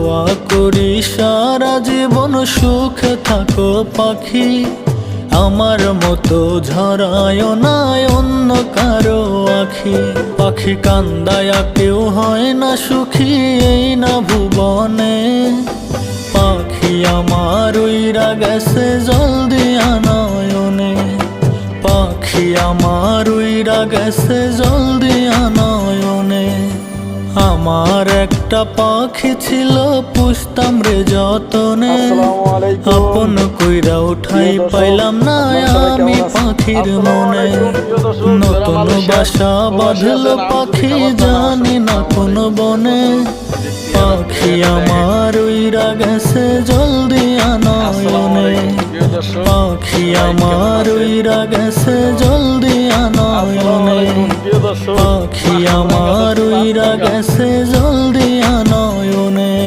দোয়া করি সারা জীবন সুখে থাকো পাখি, আমার মতো ঝরায় না অন্য কারো আখি। পাখি কান্দায়া কেউ হয় না সুখী এই না ভুবনে, পাখি আমার উইরা গেছে জলদি আনয়নে, পাখি আমার উইরা গেছে জলদি আনয়নে। আমার একটা পাখি ছিল পুষতাম রে যতনে, আপন কইরা উঠাই পাইলাম না আমি পাখির মনে। নতুন বাসা বাঁধল পাখি জানি না কোন বনে, পাখি আমার উইরা গেছে জলদি আনয়নে, পাখি আমার উইরা গেছে জলদি আনয়নে, পাখি আমার উইরা গেছে জলদি